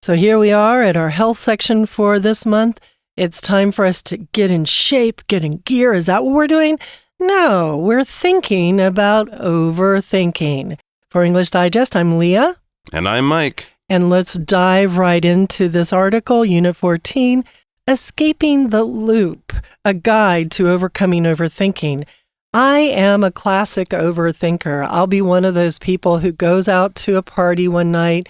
So here we are at our health section for this month. It's time for us to get in shape, get in gear. Is that what we're doing? No, we're thinking about overthinking. For English Digest, I'm Leah. And I'm Mike. And let's dive right into this article, Unit 14, Escaping the Loop, a guide to overcoming overthinking. I am a classic overthinker. I'll be one of those people who goes out to a party one night,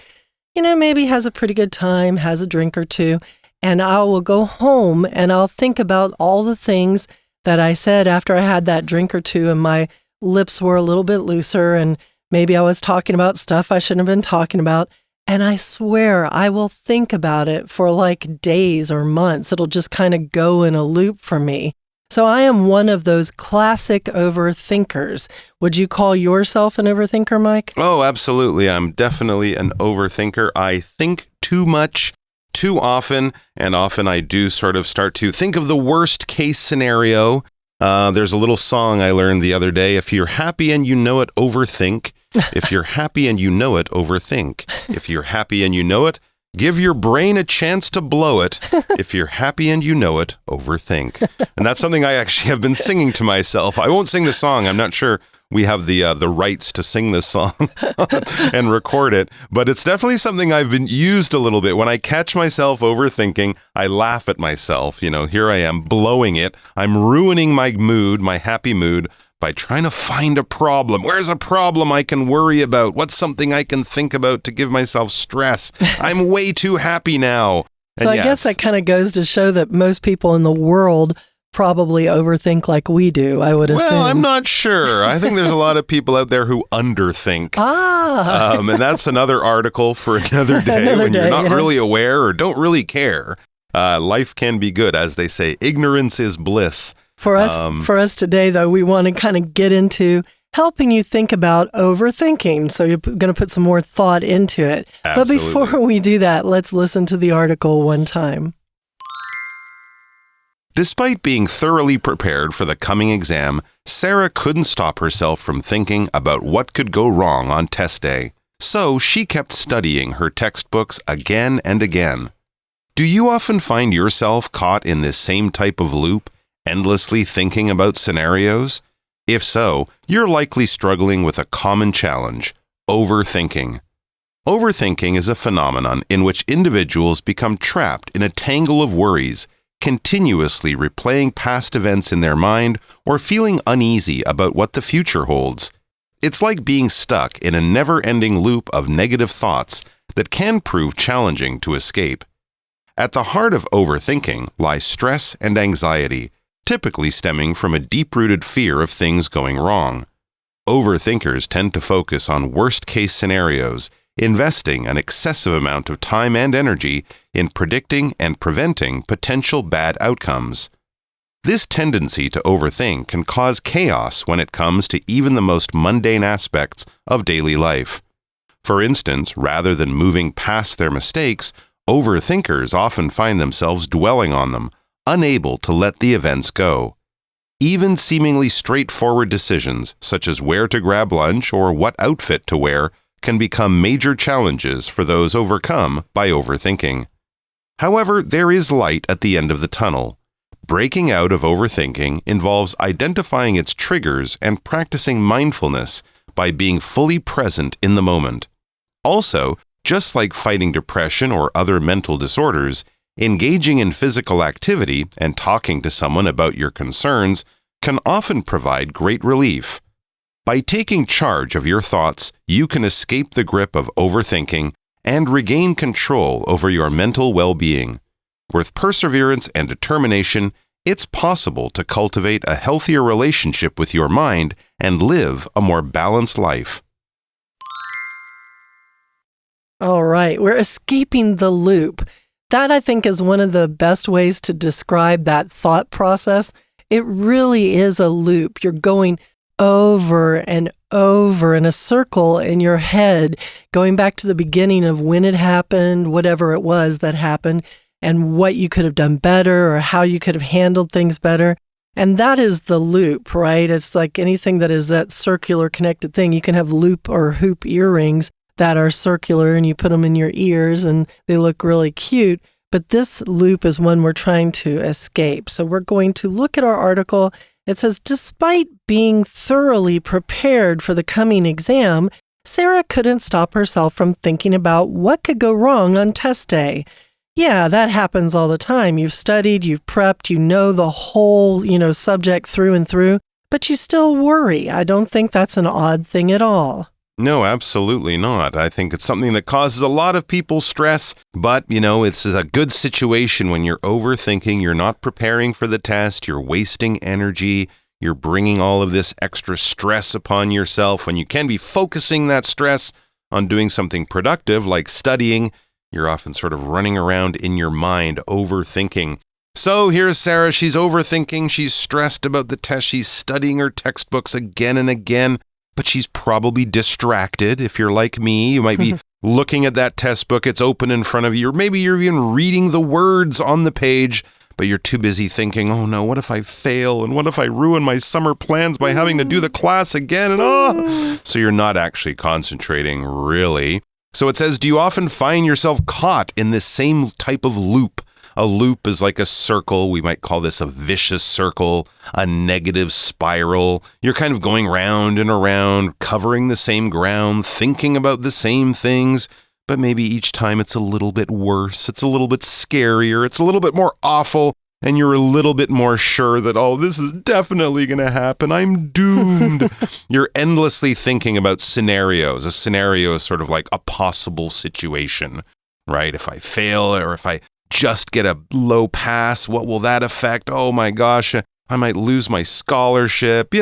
maybe has a pretty good time, has a drink or two, and I will go home and I'll think about all the things that I said after I had that drink or two and my lips were a little bit looser and maybe I was talking about stuff I shouldn't have been talking about. And I swear I will think about it for like days or months. It'll just kind of go in a loop for me. So I am one of those classic overthinkers. Would you call yourself an overthinker, Mike? Oh, absolutely. I'm definitely an overthinker. I think too much, too often, and often I do sort of start to think of the worst case scenario. There's a little song I learned the other day. If you're happy and you know it, overthink. If you're happy and you know it, overthink. If you're happy and you know it, give your brain a chance to blow it. If you're happy and you know it, overthink. And that's something I actually have been singing to myself. I won't sing the song. I'm not sure we have the rights to sing this song and record it. But it's definitely something I've been used a little bit. When I catch myself overthinking, I laugh at myself. Here I am blowing it. I'm ruining my mood, my happy mood, by trying to find a problem. Where's a problem I can worry about? What's something I can think about to give myself stress? I'm way too happy now. So I guess that kind of goes to show that most people in the world probably overthink like we do, I would assume. Well, I'm not sure. I think there's a lot of people out there who underthink. And that's another article for another day you're not really aware or don't really care. Life can be good. As they say, ignorance is bliss. For us today, though, we want to kind of get into helping you think about overthinking. So you're going to put some more thought into it. Absolutely. But before we do that, let's listen to the article one time. Despite being thoroughly prepared for the coming exam, Sarah couldn't stop herself from thinking about what could go wrong on test day. So she kept studying her textbooks again and again. Do you often find yourself caught in this same type of loop, endlessly thinking about scenarios? If so, you're likely struggling with a common challenge, overthinking. Overthinking is a phenomenon in which individuals become trapped in a tangle of worries, continuously replaying past events in their mind or feeling uneasy about what the future holds. It's like being stuck in a never-ending loop of negative thoughts that can prove challenging to escape. At the heart of overthinking lies stress and anxiety, typically stemming from a deep-rooted fear of things going wrong. Overthinkers tend to focus on worst-case scenarios, investing an excessive amount of time and energy in predicting and preventing potential bad outcomes. This tendency to overthink can cause chaos when it comes to even the most mundane aspects of daily life. For instance, rather than moving past their mistakes, overthinkers often find themselves dwelling on them, unable to let the events go. Even seemingly straightforward decisions, such as where to grab lunch or what outfit to wear, can become major challenges for those overcome by overthinking. However, there is light at the end of the tunnel. Breaking out of overthinking involves identifying its triggers and practicing mindfulness by being fully present in the moment. Also, just like fighting depression or other mental disorders, engaging in physical activity and talking to someone about your concerns can often provide great relief. By taking charge of your thoughts, you can escape the grip of overthinking and regain control over your mental well-being. With perseverance and determination, it's possible to cultivate a healthier relationship with your mind and live a more balanced life. All right, we're escaping the loop. That, I think, is one of the best ways to describe that thought process. It really is a loop. You're going over and over in a circle in your head, going back to the beginning of when it happened, whatever it was that happened, and what you could have done better or how you could have handled things better. And that is the loop, right? It's like anything that is that circular connected thing. You can have loop or hoop earrings that are circular and you put them in your ears and they look really cute. But this loop is one we're trying to escape. So we're going to look at our article. It says, despite being thoroughly prepared for the coming exam, Sarah couldn't stop herself from thinking about what could go wrong on test day. Yeah, that happens all the time. You've studied, you've prepped, you know the whole, subject through and through, but you still worry. I don't think that's an odd thing at all. No, absolutely not. I think it's something that causes a lot of people stress, but, it's a good situation when you're overthinking, you're not preparing for the test, you're wasting energy, you're bringing all of this extra stress upon yourself when you can be focusing that stress on doing something productive like studying. You're often sort of running around in your mind, overthinking. So here's Sarah. She's overthinking. She's stressed about the test. She's studying her textbooks again and again. But she's probably distracted. If you're like me, you might be looking at that test book. It's open in front of you. Or maybe you're even reading the words on the page, but you're too busy thinking, oh no, what if I fail? And what if I ruin my summer plans by having to do the class again? And so you're not actually concentrating, really. So it says, do you often find yourself caught in this same type of loop? A loop is like a circle. We might call this a vicious circle, a negative spiral. You're kind of going round and around, covering the same ground, thinking about the same things, but maybe each time it's a little bit worse. It's a little bit scarier. It's a little bit more awful. And you're a little bit more sure that, oh, this is definitely going to happen. I'm doomed. You're endlessly thinking about scenarios. A scenario is sort of like a possible situation, right? If I fail or if I just get a low pass, what will that affect? Oh my gosh, I might lose my scholarship.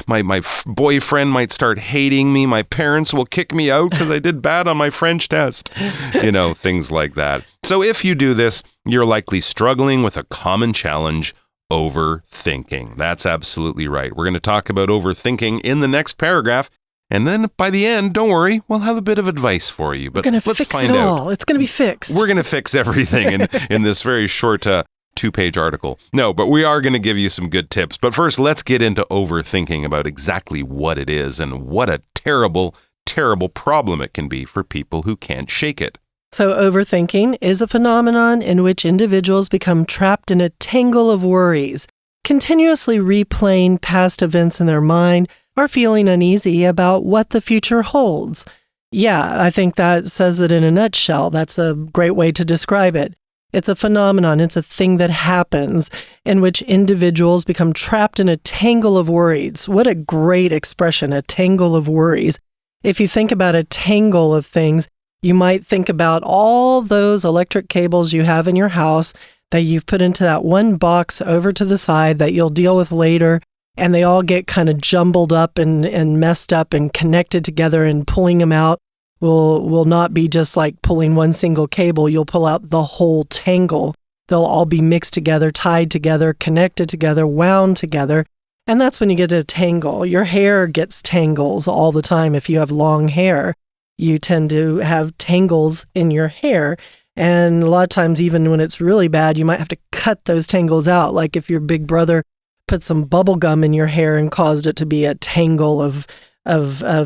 My boyfriend might start hating me. My parents will kick me out because I did bad on my French test. Things like that. So if you do this, you're likely struggling with a common challenge, overthinking. That's absolutely right. We're going to talk about overthinking in the next paragraph. And then by the end, don't worry, we'll have a bit of advice for you. But let's find out. It's going to be fixed. We're going to fix everything in this very short 2-page article. No, but we are going to give you some good tips. But first, let's get into overthinking about exactly what it is and what a terrible, terrible problem it can be for people who can't shake it. So overthinking is a phenomenon in which individuals become trapped in a tangle of worries, continuously replaying past events in their mind, or feeling uneasy about what the future holds. Yeah, I think that says it in a nutshell. That's a great way to describe it. It's a phenomenon. It's a thing that happens in which individuals become trapped in a tangle of worries. What a great expression, a tangle of worries. If you think about a tangle of things, you might think about all those electric cables you have in your house that you've put into that one box over to the side that you'll deal with later. And they all get kind of jumbled up and messed up and connected together, and pulling them out will not be just like pulling one single cable. You'll pull out the whole tangle. They'll all be mixed together, tied together, connected together, wound together. And that's when you get a tangle. Your hair gets tangles all the time. If you have long hair, you tend to have tangles in your hair. And a lot of times, even when it's really bad, you might have to cut those tangles out. Like if your big brother put some bubble gum in your hair and caused it to be a tangle of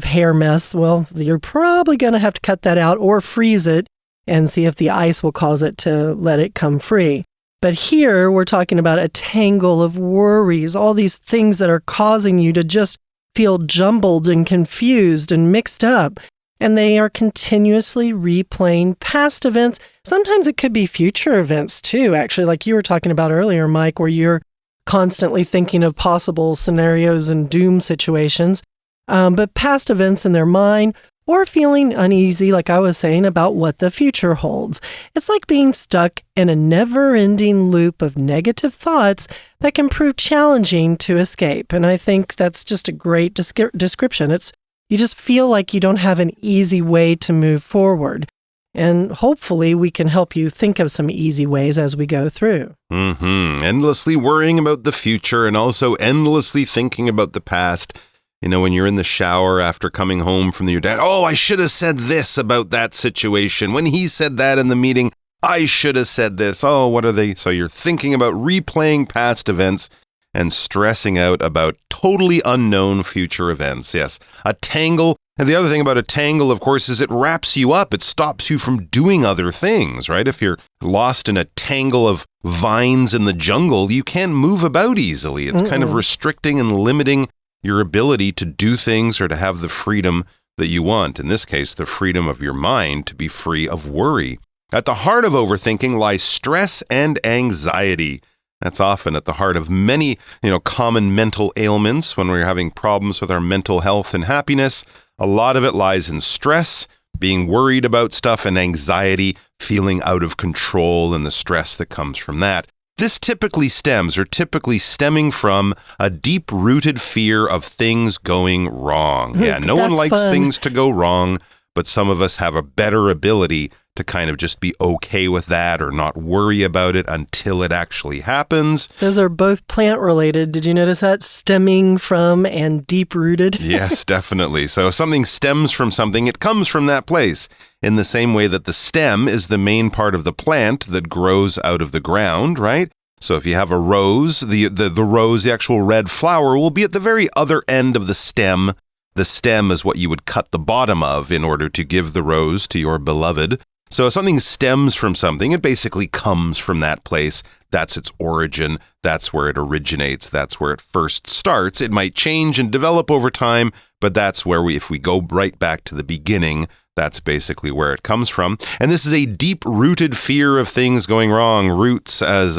hair mess, well, you're probably going to have to cut that out or freeze it and see if the ice will cause it to let it come free. But here we're talking about a tangle of worries, all these things that are causing you to just feel jumbled and confused and mixed up. And they are continuously replaying past events. Sometimes it could be future events too, actually, like you were talking about earlier, Mike, where you're constantly thinking of possible scenarios and doom situations, but past events in their mind, or feeling uneasy, like I was saying, about what the future holds. It's like being stuck in a never-ending loop of negative thoughts that can prove challenging to escape. And I think that's just a great description. You just feel like you don't have an easy way to move forward. And hopefully we can help you think of some easy ways as we go through. Endlessly worrying about the future and also endlessly thinking about the past. When you're in the shower after coming home from your dad, oh, I should have said this about that situation. When he said that in the meeting, I should have said this. Oh, what are they? So you're thinking about replaying past events and stressing out about totally unknown future events. Yes, a tangle And the other thing about a tangle, of course, is it wraps you up. It stops you from doing other things, right? If you're lost in a tangle of vines in the jungle, you can't move about easily. It's kind of restricting and limiting your ability to do things or to have the freedom that you want. In this case, the freedom of your mind to be free of worry. At the heart of overthinking lies stress and anxiety. That's often at the heart of many, common mental ailments when we're having problems with our mental health and happiness. A lot of it lies in stress, being worried about stuff, and anxiety, feeling out of control and the stress that comes from that. This typically stemming from a deep-rooted fear of things going wrong. Yeah, no one likes things to go wrong, but some of us have a better ability to kind of just be okay with that or not worry about it until it actually happens. Those are both plant-related. Did you notice that? Stemming from and deep-rooted? Yes, definitely. So if something stems from something, it comes from that place. In the same way that the stem is the main part of the plant that grows out of the ground, right? So if you have a rose, the rose, the actual red flower, will be at the very other end of the stem. The stem is what you would cut the bottom of in order to give the rose to your beloved. So if something stems from something, it basically comes from that place. That's its origin. That's where it originates. That's where it first starts. It might change and develop over time, but that's where if we go right back to the beginning, that's basically where it comes from. And this is a deep-rooted fear of things going wrong. Roots, as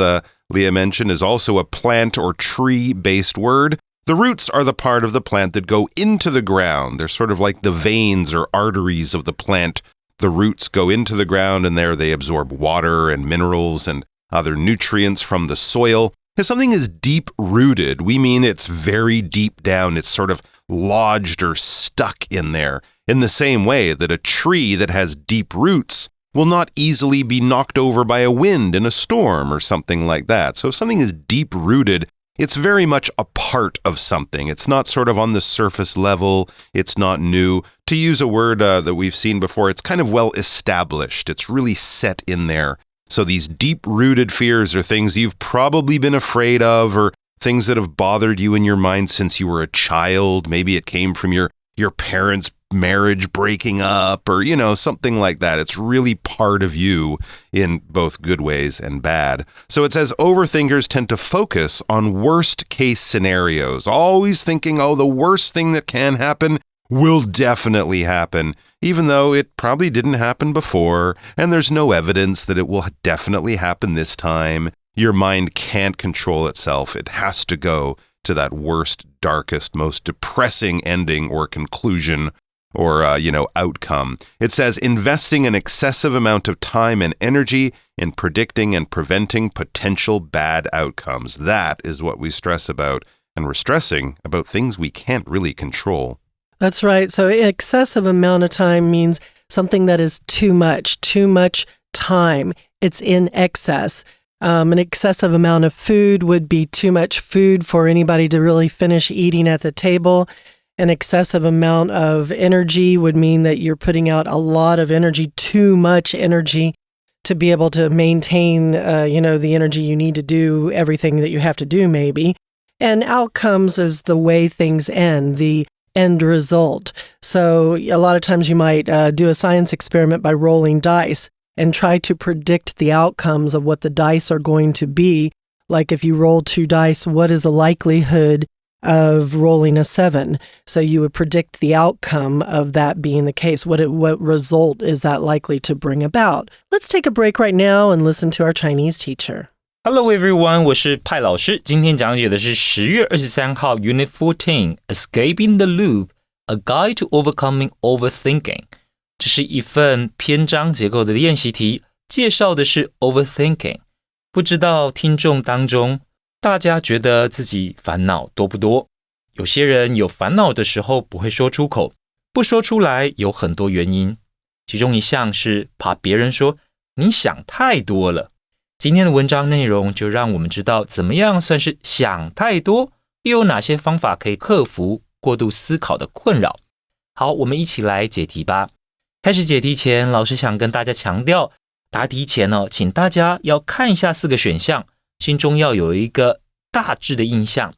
Leah mentioned, is also a plant or tree-based word. The roots are the part of the plant that go into the ground. They're sort of like the veins or arteries of the plant. The roots go into the ground, and there they absorb water and minerals and other nutrients from the soil. If something is deep-rooted, we mean it's very deep down. It's sort of lodged or stuck in there. In the same way that a tree that has deep roots will not easily be knocked over by a wind in a storm or something like that. So if something is deep-rooted, it's very much a part of something. It's not sort of on the surface level. It's not new. To use a word that we've seen before, it's kind of well established. It's really set in there. So these deep-rooted fears are things you've probably been afraid of or things that have bothered you in your mind since you were a child. Maybe it came from your parents' marriage breaking up or, something like that. It's really part of you in both good ways and bad. So it says overthinkers tend to focus on worst case scenarios, always thinking, the worst thing that can happen will definitely happen, even though it probably didn't happen before, and there's no evidence that it will definitely happen this time. Your mind can't control itself. It has to go to that worst, darkest, most depressing ending or conclusion or, outcome. It says investing an excessive amount of time and energy in predicting and preventing potential bad outcomes. That is what we stress about, and we're stressing about things we can't really control. That's right. So excessive amount of time means something that is too much time. It's in excess. An excessive amount of food would be too much food for anybody to really finish eating at the table. An excessive amount of energy would mean that you're putting out a lot of energy, too much energy to be able to maintain, the energy you need to do everything that you have to do maybe. And outcomes is the way things end, the end result. So a lot of times you might do a science experiment by rolling dice and try to predict the outcomes of what the dice are going to be. Like if you roll 2 dice, what is the likelihood of rolling a 7? So you would predict the outcome of that being the case. What result is that likely to bring about? Let's take a break right now and listen to our Chinese teacher. Hello everyone, 我是派老师。今天讲解的是10月23号 Unit 14 Escaping the Loop, A Guide to Overcoming Overthinking。这是一份篇章结构的练习题，介绍的是 overthinking。不知道听众当中，大家觉得自己烦恼多不多？有些人有烦恼的时候不会说出口，不说出来有很多原因，其中一项是怕别人说你想太多了。今天的文章内容就让我们知道怎么样算是想太多，又有哪些方法可以克服过度思考的困扰。好，我们一起来解题吧。开始解题前，老师想跟大家强调，答题前请大家要看一下4个选项，心中要有一个大致的印象，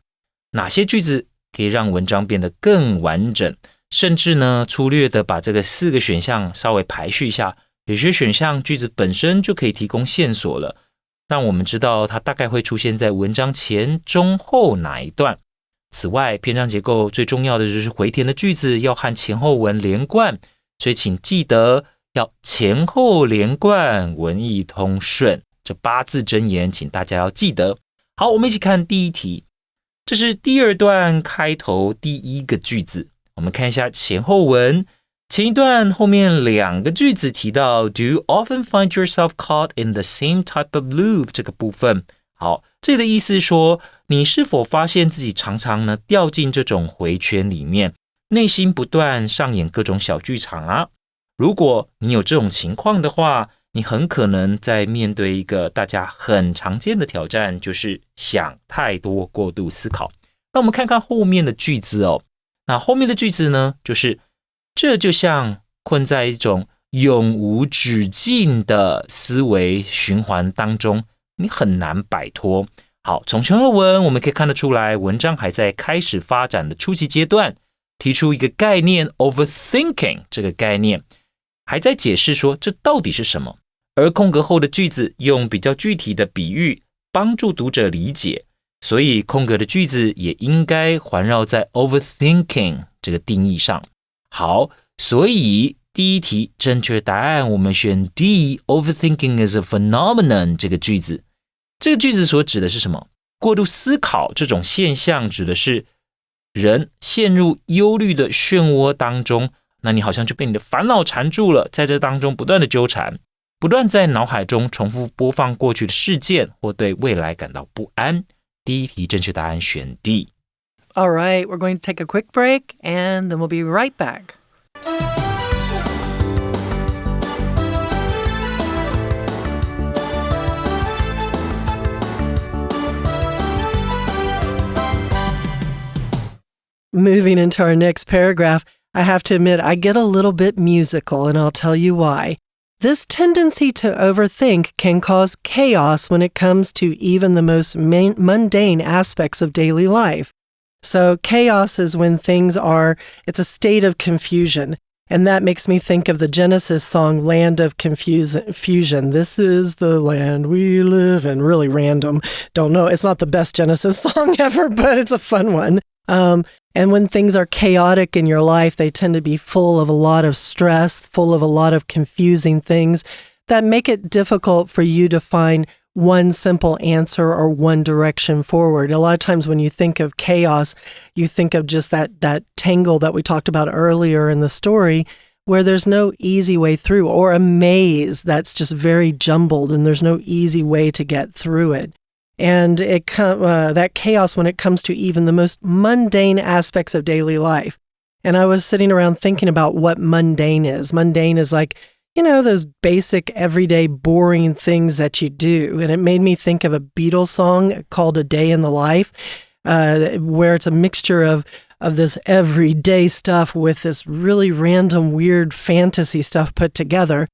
哪些句子可以让文章变得更完整，甚至呢粗略的把这个4个选项稍微排序一下，有些选项句子本身就可以提供线索了，让我们知道它大概会出现在文章前、中、后哪一段。此外，篇章结构最重要的就是回填的句子要和前后文连贯，所以请记得要前后连贯，文意通顺。这8字真言，请大家要记得。好，我们一起看第一题，这是第2段开头第1个句子。我们看一下前后文，前一段后面2个句子提到 Do you often find yourself caught in the same type of loop 这个部分。好，这里的意思是说，你是否发现自己常常呢掉进这种回圈里面，内心不断上演各种小剧场啊？如果你有这种情况的话，你很可能在面对一个大家很常见的挑战，就是想太多、过度思考。那我们看看后面的句子哦。那后面的句子呢，就是这就像困在一种永无止境的思维循环当中，你很难摆脱。好，从前后文我们可以看得出来，文章还在开始发展的初期阶段，提出一个概念 overthinking 这个概念，还在解释说这到底是什么。而空格后的句子用比较具体的比喻帮助读者理解，所以空格的句子也应该环绕在 overthinking 这个定义上。好，所以第一题正确答案我们选 D overthinking is a phenomenon 这个句子。这个句子所指的是什么？过度思考这种现象指的是人陷入忧虑的漩涡当中，那你好像就被你的烦恼缠住了，在这当中不断的纠缠，不断在脑海中重复播放过去的事件，或对未来感到不安。第一题正确答案选 D。 All right, we're going to take a quick break and then we'll be right back. Moving into our next paragraph, I have to admit I get a little bit musical, and I'll tell you why. This tendency to overthink can cause chaos when it comes to even the most mundane aspects of daily life. So chaos is when it's a state of confusion. And that makes me think of the Genesis song, Land of Confusion. This is the land we live in. Really random. Don't know. It's not the best Genesis song ever, but it's a fun one. And when things are chaotic in your life, they tend to be full of a lot of stress, full of a lot of confusing things that make it difficult for you to find one simple answer or one direction forward. A lot of times when you think of chaos, you think of just that tangle that we talked about earlier in the story, where there's no easy way through, or a maze that's just very jumbled and there's no easy way to get through it. And that chaos when it comes to even the most mundane aspects of daily life. And I was sitting around thinking about what mundane is. Mundane is like, those basic, everyday, boring things that you do. And it made me think of a Beatles song called A Day in the Life, where it's a mixture of this everyday stuff with this really random, weird fantasy stuff put together.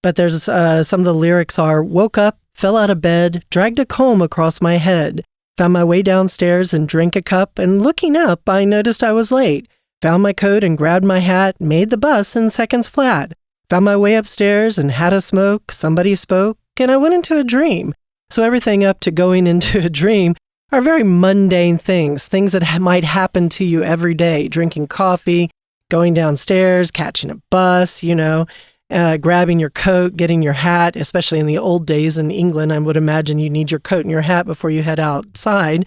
But there's some of the lyrics are, woke up, fell out of bed, dragged a comb across my head, found my way downstairs and drank a cup, and looking up, I noticed I was late. Found my coat and grabbed my hat, made the bus in seconds flat. Found my way upstairs and had a smoke, somebody spoke, and I went into a dream. So everything up to going into a dream are very mundane things that might happen to you every day. Drinking coffee, going downstairs, catching a bus, grabbing your coat, getting your hat, especially in the old days in England, I would imagine you need your coat and your hat before you head outside.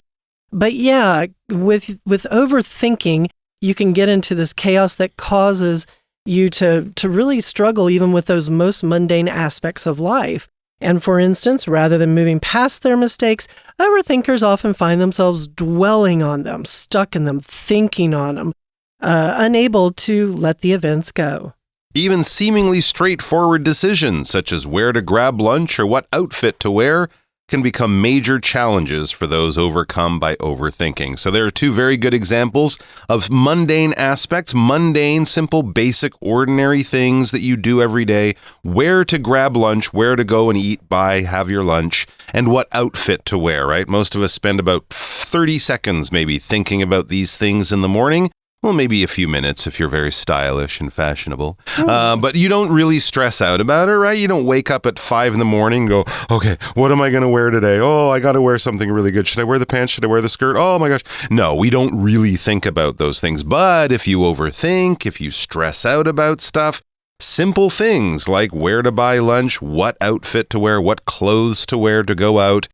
But yeah, with overthinking, you can get into this chaos that causes you to really struggle even with those most mundane aspects of life. And for instance, rather than moving past their mistakes, overthinkers often find themselves dwelling on them, stuck in them, thinking on them, unable to let the events go. Even seemingly straightforward decisions, such as where to grab lunch or what outfit to wear, can become major challenges for those overcome by overthinking. So there are two very good examples of mundane aspects, mundane, simple, basic, ordinary things that you do every day, where to grab lunch, where to go and eat, have your lunch, and what outfit to wear, right? Most of us spend about 30 seconds maybe thinking about these things in the morning. Well, maybe a few minutes if you're very stylish and fashionable. But you don't really stress out about it, right? You don't wake up at 5 in the morning and go, okay, what am I going to wear today? Oh, I got to wear something really good. Should I wear the pants? Should I wear the skirt? Oh my gosh. No, we don't really think about those things. But if you overthink, if you stress out about stuff, simple things like where to buy lunch, what outfit to wear, what clothes to wear to go out,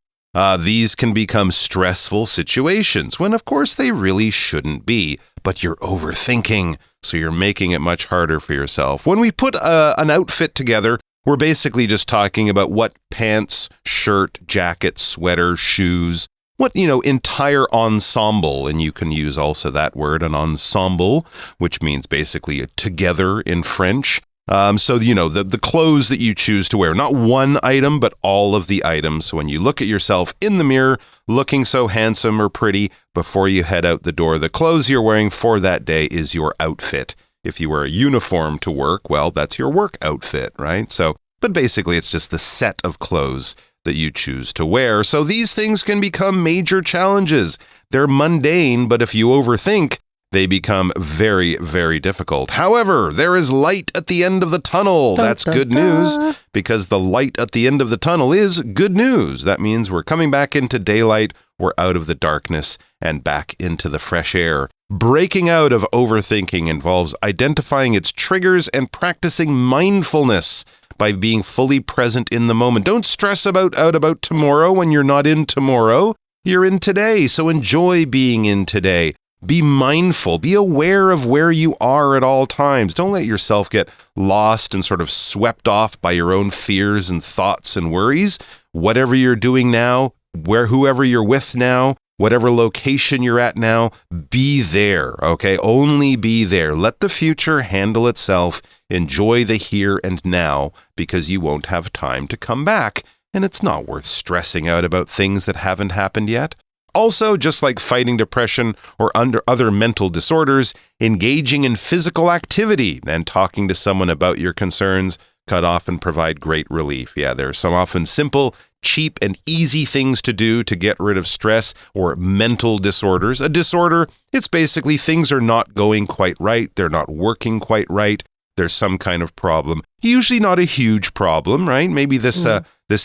these can become stressful situations when, of course, they really shouldn't be. But you're overthinking, so you're making it much harder for yourself. When we put an outfit together, we're basically just talking about what pants, shirt, jacket, sweater, shoes, what, entire ensemble, and you can use also that word, an ensemble, which means basically together in French. So, the clothes that you choose to wear, not one item, but all of the items. So when you look at yourself in the mirror, looking so handsome or pretty before you head out the door, the clothes you're wearing for that day is your outfit. If you wear a uniform to work, well, that's your work outfit, right? So, but basically it's just the set of clothes that you choose to wear. So these things can become major challenges. They're mundane, but if you overthink, they become very, very difficult. However, there is light at the end of the tunnel. That's good news, because the light at the end of the tunnel is good news. That means we're coming back into daylight, we're out of the darkness, and back into the fresh air. Breaking out of overthinking involves identifying its triggers and practicing mindfulness by being fully present in the moment. Don't stress out about tomorrow when you're not in tomorrow. You're in today, so enjoy being in today. Be mindful. Be aware of where you are at all times. Don't let yourself get lost and sort of swept off by your own fears and thoughts and worries. Whatever you're doing now, whoever you're with now, whatever location you're at now, be there, okay? Only be there. Let the future handle itself. Enjoy the here and now, because you won't have time to come back, and it's not worth stressing out about things that haven't happened yet. Also, just like fighting depression or other mental disorders, engaging in physical activity and talking to someone about your concerns could often provide great relief. Yeah, there are some often simple, cheap, and easy things to do to get rid of stress or mental disorders. A disorder, it's basically things are not going quite right. They're not working quite right. There's some kind of problem. Usually not a huge problem, right? Maybe this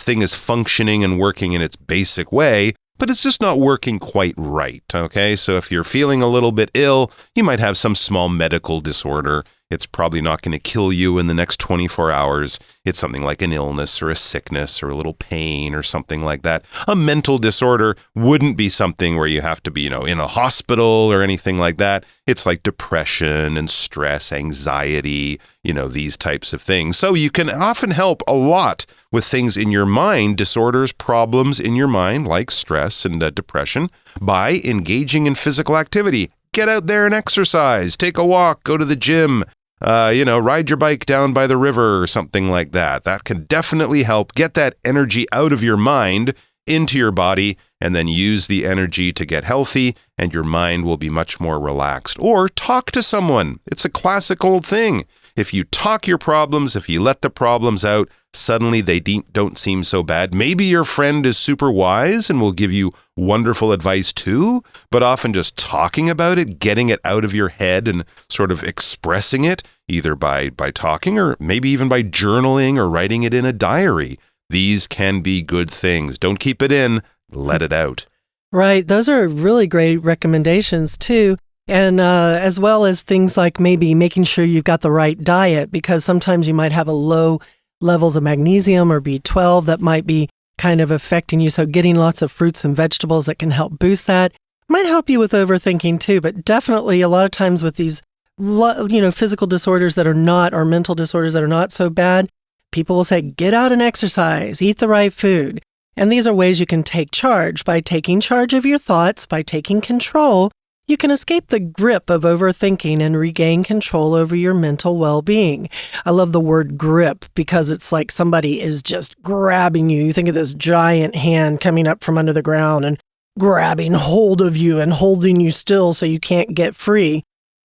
thing is functioning and working in its basic way, but it's just not working quite right, okay? So if you're feeling a little bit ill, you might have some small medical disorder. It's probably not going to kill you in the next 24 hours. It's something like an illness or a sickness or a little pain or something like that. A mental disorder wouldn't be something where you have to be, in a hospital or anything like that. It's like depression and stress, anxiety, these types of things. So you can often help a lot with things in your mind, disorders, problems in your mind, like stress and depression, by engaging in physical activity. Get out there and exercise. Take a walk. Go to the gym. Ride your bike down by the river or something like that. That can definitely help get that energy out of your mind into your body, and then use the energy to get healthy, and your mind will be much more relaxed. Or talk to someone. It's a classic old thing. If you talk your problems, if you let the problems out, suddenly they don't seem so bad. Maybe your friend is super wise and will give you wonderful advice too, but often just talking about it, getting it out of your head and sort of expressing it, either by talking or maybe even by journaling or writing it in a diary. These can be good things. Don't keep it in, let it out. Right. Those are really great recommendations too. And as well as things like maybe making sure you've got the right diet, because sometimes you might have a low levels of magnesium or B12 that might be kind of affecting you. So getting lots of fruits and vegetables that can help boost that might help you with overthinking too. But definitely a lot of times with these, physical disorders that are not, or mental disorders that are not so bad, people will say, get out and exercise, eat the right food. And these are ways you can take charge. By taking charge of your thoughts, by taking control, you can escape the grip of overthinking and regain control over your mental well-being. I love the word grip because it's like somebody is just grabbing you. You think of this giant hand coming up from under the ground and grabbing hold of you and holding you still so you can't get free.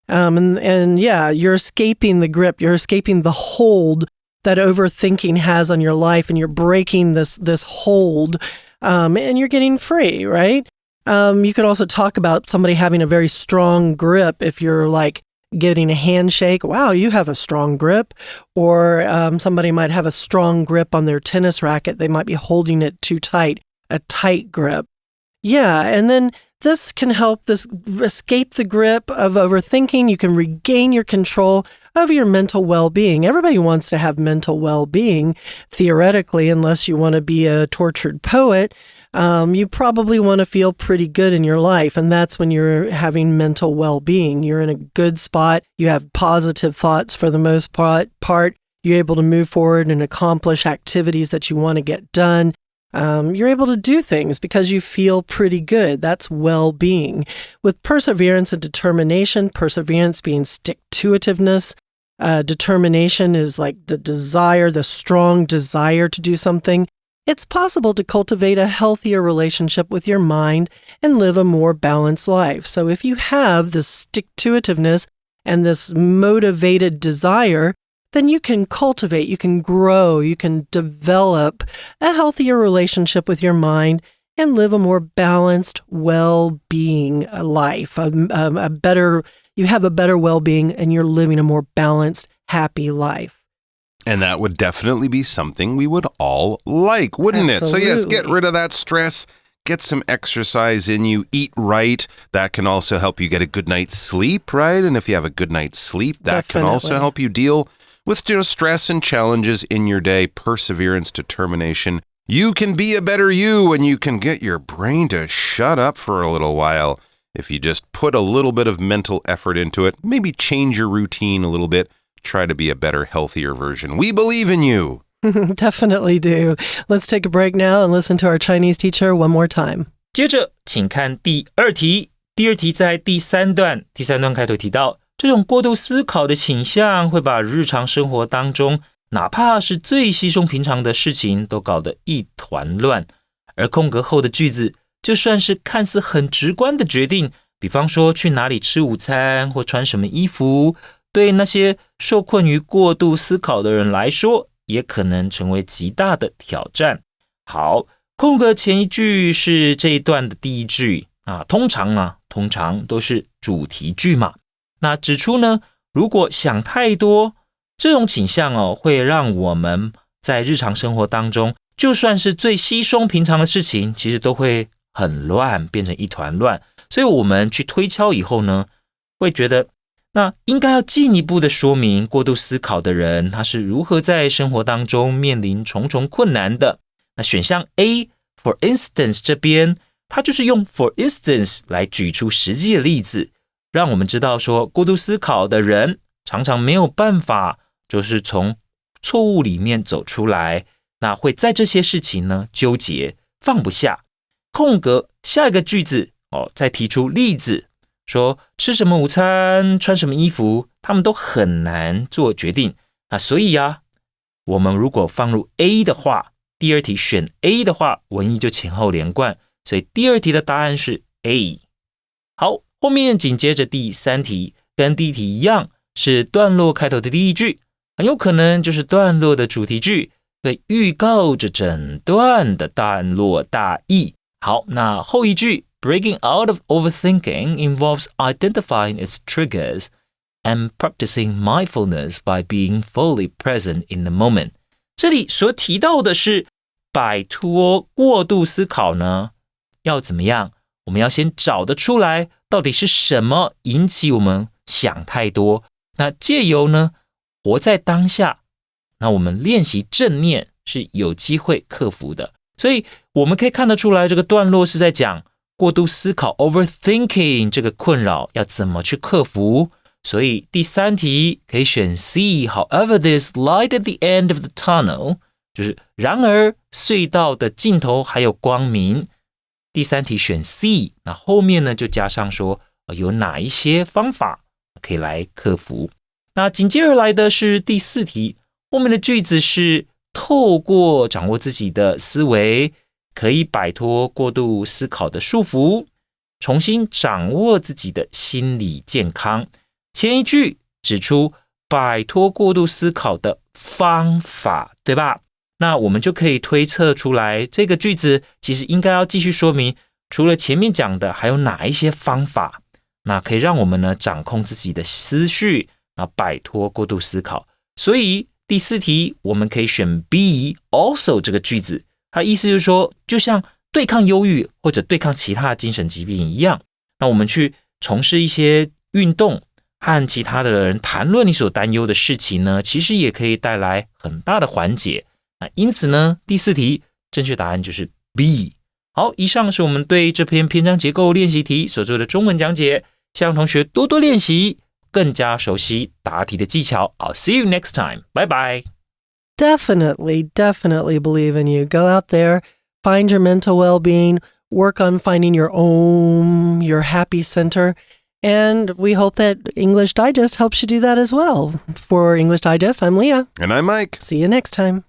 You're escaping the grip. You're escaping the hold that overthinking has on your life, and you're breaking this hold, and you're getting free, right? You could also talk about somebody having a very strong grip. If you're like getting a handshake, wow, you have a strong grip. Or somebody might have a strong grip on their tennis racket. They might be holding it too tight, a tight grip. Yeah, and then this can help this escape the grip of overthinking. You can regain your control of your mental well-being. Everybody wants to have mental well-being, theoretically, unless you want to be a tortured poet. You probably want to feel pretty good in your life, and that's when you're having mental well-being. You're in a good spot. You have positive thoughts for the most part. You're able to move forward and accomplish activities that you want to get done. You're able to do things because you feel pretty good. That's well-being. With perseverance and determination, perseverance being stick-to-itiveness, determination is like the desire, the strong desire to do something. It's possible to cultivate a healthier relationship with your mind and live a more balanced life. So if you have this stick-to-itiveness and this motivated desire, then you can cultivate, you can grow, you can develop a healthier relationship with your mind and live a more balanced well-being life. You have a better well-being and you're living a more balanced, happy life. And that would definitely be something we would all like, wouldn't Absolutely. it? So yes, get rid of that stress. Get some exercise in you, eat right. That can also help you get a good night's sleep, right? And if you have a good night's sleep, that can also help you deal with stress and challenges in your day. Perseverance, determination. You can be a better you, and you can get your brain to shut up for a little while. If you just put a little bit of mental effort into it, maybe change your routine a little bit, try to be a better, healthier version. We believe in you. Definitely do. Let's take a break now and listen to our Chinese teacher one more time. 接着请看第二题。第二题在第三段开头提到，这种过度思考的倾向会把日常生活当中哪怕是最稀松平常的事情都搞得一团乱。而空格后的句子就算是看似很直观的决定，比方说去哪里吃午餐或穿什么衣服，对那些受困于过度思考的人来说，也可能成为极大的挑战。好，空格前一句是这一段的第一句通常都是主题句嘛。那指出呢，如果想太多，这种倾向会让我们在日常生活当中，就算是最稀松平常的事情，其实都会很乱，变成一团乱。所以我们去推敲以后呢，会觉得那应该要进一步的说明过度思考的人他是如何在生活当中面临重重困难的。那选项 A for instance 这边它就是用 for instance 来举出实际的例子，让我们知道说过度思考的人常常没有办法就是从错误里面走出来，那会在这些事情呢纠结放不下。空格下一个句子再提出例子，说吃什么午餐，穿什么衣服，他们都很难做决定。那所以我们如果放入 A 的话，第二题选 A 的话，文意就前后连贯，所以第二题的答案是 A。 好，后面紧接着第三题，跟第一题一样，是段落开头的第一句，很有可能就是段落的主题句，会预告着整段的段落大意。好，那后一句Breaking out of overthinking involves identifying its triggers and practicing mindfulness by being fully present in the moment. 这里所提到的是摆脱过度思考呢，要怎么样？我们要先找得出来到底是什么引起我们想太多，那借由呢活在当下，那我们练习正念是有机会克服的。所以我们可以看得出来，这个段落是在讲过度思考 overthinking 这个困扰要怎么去克服。所以第三题可以选 C. However, there's light at the end of the tunnel. 就是然而隧道的尽头还有光明。第三题选 C. 那后面呢就加上说有哪一些方法可以来克服。那紧接而来的是第四题，后面的句子是透过掌握自己的思维，可以摆脱过度思考的束缚，重新掌握自己的心理健康。前一句指出摆脱过度思考的方法，对吧？那我们就可以推测出来，这个句子其实应该要继续说明除了前面讲的，还有哪一些方法，那可以让我们呢掌控自己的思绪，那摆脱过度思考。所以第4题我们可以选 B also 这个句子，它意思就是说，就像对抗忧郁或者对抗其他精神疾病一样，那我们去从事一些运动，和其他的人谈论你所担忧的事情呢，其实也可以带来很大的缓解。那因此呢，第4题正确答案就是 B。 好，以上是我们对这篇篇章结构练习题所做的中文讲解，希望同学多多练习，更加熟悉答题的技巧。 I'll see you next time. Bye bye. Definitely believe in you. Go out there, find your mental well-being, work on finding your happy center. And we hope that English Digest helps you do that as well. For English Digest, I'm Leah. And I'm Mike. See you next time.